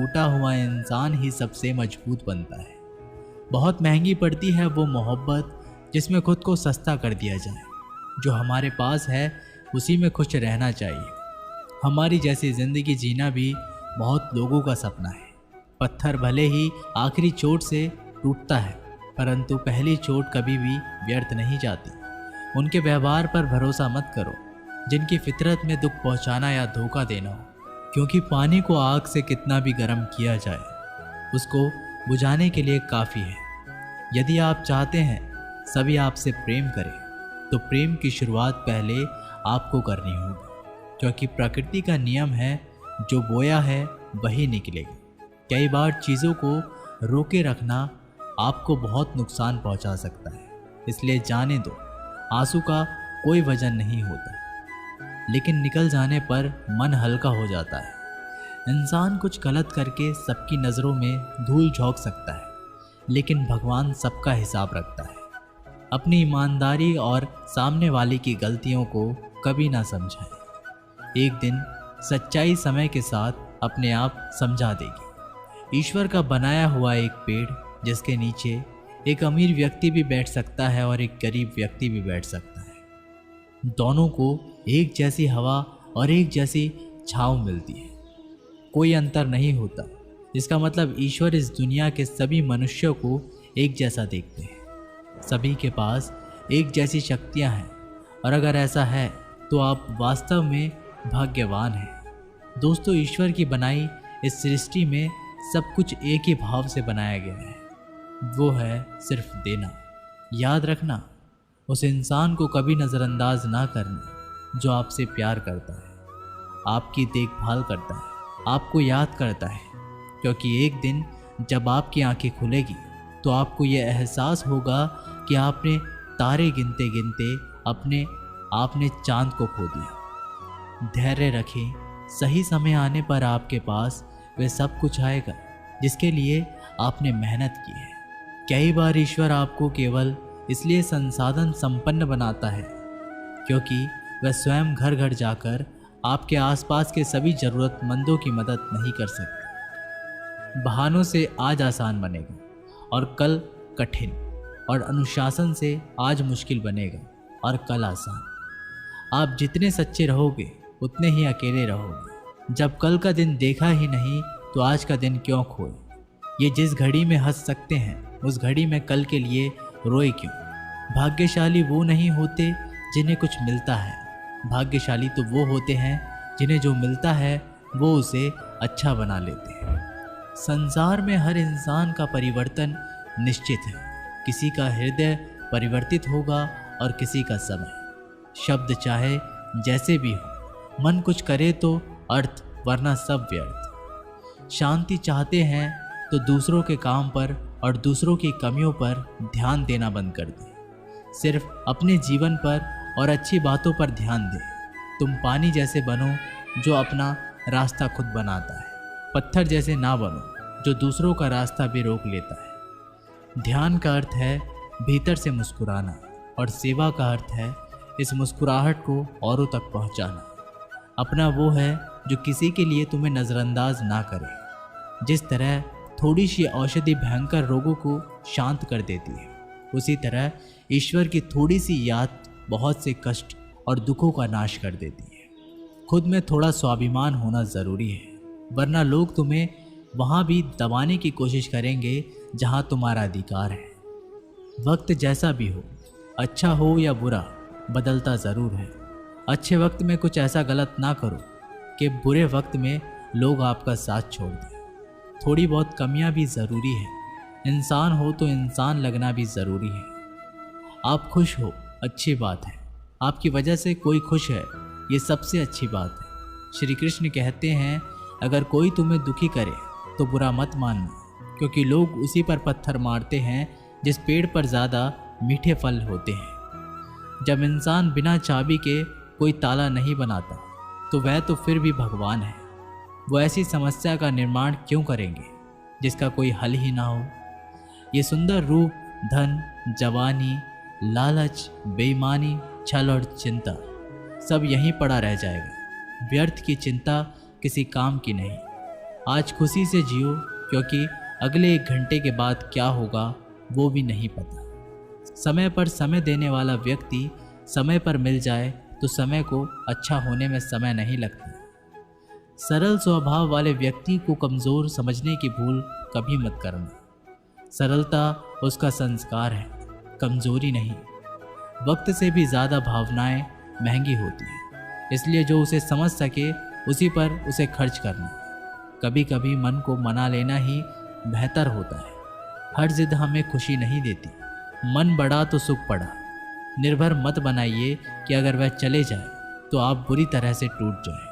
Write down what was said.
टूटा हुआ इंसान ही सबसे मजबूत बनता है। बहुत महंगी पड़ती है वो मोहब्बत जिसमें खुद को सस्ता कर दिया जाए। जो हमारे पास है उसी में खुश रहना चाहिए। हमारी जैसी ज़िंदगी जीना भी बहुत लोगों का सपना है। पत्थर भले ही आखिरी चोट से टूटता है, परंतु पहली चोट कभी भी व्यर्थ नहीं जाती। उनके व्यवहार पर भरोसा मत करो जिनकी फितरत में दुख पहुंचाना या धोखा देना हो, क्योंकि पानी को आग से कितना भी गर्म किया जाए उसको बुझाने के लिए काफ़ी है। यदि आप चाहते हैं सभी आपसे प्रेम करें तो प्रेम की शुरुआत पहले आपको करनी होगी, क्योंकि प्रकृति का नियम है जो बोया है वही निकलेगा। कई बार चीज़ों को रोके रखना आपको बहुत नुकसान पहुंचा सकता है, इसलिए जाने दो। आंसू का कोई वजन नहीं होता, लेकिन निकल जाने पर मन हल्का हो जाता है। इंसान कुछ गलत करके सबकी नज़रों में धूल झोंक सकता है, लेकिन भगवान सबका हिसाब रखता है। अपनी ईमानदारी और सामने वाले की गलतियों को कभी ना समझाएं। एक दिन सच्चाई समय के साथ अपने आप समझा देगी। ईश्वर का बनाया हुआ एक पेड़ जिसके नीचे एक अमीर व्यक्ति भी बैठ सकता है और एक गरीब व्यक्ति भी बैठ सकता है। दोनों को एक जैसी हवा और एक जैसी छांव मिलती है, कोई अंतर नहीं होता। इसका मतलब ईश्वर इस दुनिया के सभी मनुष्यों को एक जैसा देखते हैं। सभी के पास एक जैसी शक्तियां हैं, और अगर ऐसा है तो आप वास्तव में भाग्यवान हैं। दोस्तों, ईश्वर की बनाई इस सृष्टि में सब कुछ एक ही भाव से बनाया गया है, वो है सिर्फ देना। याद रखना, उस इंसान को कभी नज़रअंदाज ना करना जो आपसे प्यार करता है, आपकी देखभाल करता है, आपको याद करता है, क्योंकि एक दिन जब आपकी आंखें खुलेगी तो आपको ये एहसास होगा कि आपने तारे गिनते गिनते आपने चांद को खो दिया। धैर्य रखें, सही समय आने पर आपके पास वह सब कुछ आएगा जिसके लिए आपने मेहनत की है। कई बार ईश्वर आपको केवल इसलिए संसाधन संपन्न बनाता है क्योंकि वह स्वयं घर घर जाकर आपके आसपास के सभी ज़रूरतमंदों की मदद नहीं कर सकता। बहानों से आज आसान बनेगा और कल कठिन, और अनुशासन से आज मुश्किल बनेगा और कल आसान। आप जितने सच्चे रहोगे उतने ही अकेले रहोगे। जब कल का दिन देखा ही नहीं तो आज का दिन क्यों खोए। ये जिस घड़ी में हंस सकते हैं उस घड़ी में कल के लिए रोए क्यों। भाग्यशाली वो नहीं होते जिन्हें कुछ मिलता है, भाग्यशाली तो वो होते हैं जिन्हें जो मिलता है वो उसे अच्छा बना लेते हैं। संसार में हर इंसान का परिवर्तन निश्चित है। किसी का हृदय परिवर्तित होगा और किसी का समय। शब्द चाहे जैसे भी हो, मन कुछ करे तो अर्थ, वरना सब व्यर्थ। शांति चाहते हैं तो दूसरों के काम पर और दूसरों की कमियों पर ध्यान देना बंद कर दें। सिर्फ अपने जीवन पर और अच्छी बातों पर ध्यान दें। तुम पानी जैसे बनो जो अपना रास्ता खुद बनाता है, पत्थर जैसे ना बनो जो दूसरों का रास्ता भी रोक लेता है। ध्यान का अर्थ है भीतर से मुस्कुराना, और सेवा का अर्थ है इस मुस्कुराहट को औरों तक पहुंचाना। अपना वो है जो किसी के लिए तुम्हें नज़रअंदाज ना करे। जिस तरह थोड़ी सी औषधि भयंकर रोगों को शांत कर देती है, उसी तरह ईश्वर की थोड़ी सी याद बहुत से कष्ट और दुखों का नाश कर देती है। खुद में थोड़ा स्वाभिमान होना ज़रूरी है, वरना लोग तुम्हें वहाँ भी दबाने की कोशिश करेंगे जहाँ तुम्हारा अधिकार है। वक्त जैसा भी हो, अच्छा हो या बुरा, बदलता ज़रूर है। अच्छे वक्त में कुछ ऐसा गलत ना करो कि बुरे वक्त में लोग आपका साथ छोड़ दें। थोड़ी बहुत कमियां भी ज़रूरी है। इंसान हो तो इंसान लगना भी ज़रूरी है। आप खुश हो, अच्छी बात है। आपकी वजह से कोई खुश है, ये सबसे अच्छी बात है। श्री कृष्ण कहते हैं, अगर कोई तुम्हें दुखी करे तो बुरा मत मानना, क्योंकि लोग उसी पर पत्थर मारते हैं जिस पेड़ पर ज़्यादा मीठे फल होते हैं। जब इंसान बिना चाबी के कोई ताला नहीं बनाता तो वह तो फिर भी भगवान है। वो ऐसी समस्या का निर्माण क्यों करेंगे जिसका कोई हल ही ना हो। ये सुंदर रूप, धन, जवानी, लालच, बेईमानी, छल और चिंता सब यहीं पड़ा रह जाएगा। व्यर्थ की चिंता किसी काम की नहीं। आज खुशी से जियो, क्योंकि अगले 1 घंटे के बाद क्या होगा वो भी नहीं पता। समय पर समय देने वाला व्यक्ति समय पर मिल जाए तो समय को अच्छा होने में समय नहीं लगता। सरल स्वभाव वाले व्यक्ति को कमज़ोर समझने की भूल कभी मत करना। सरलता उसका संस्कार है, कमज़ोरी नहीं। वक्त से भी ज़्यादा भावनाएं महंगी होती हैं, इसलिए जो उसे समझ सके उसी पर उसे खर्च करना। कभी कभी मन को मना लेना ही बेहतर होता है। हर जिद हमें खुशी नहीं देती। मन बढ़ा तो सुख पड़ा। निर्भर मत बनाइए कि अगर वह चले जाए तो आप बुरी तरह से टूट जाए।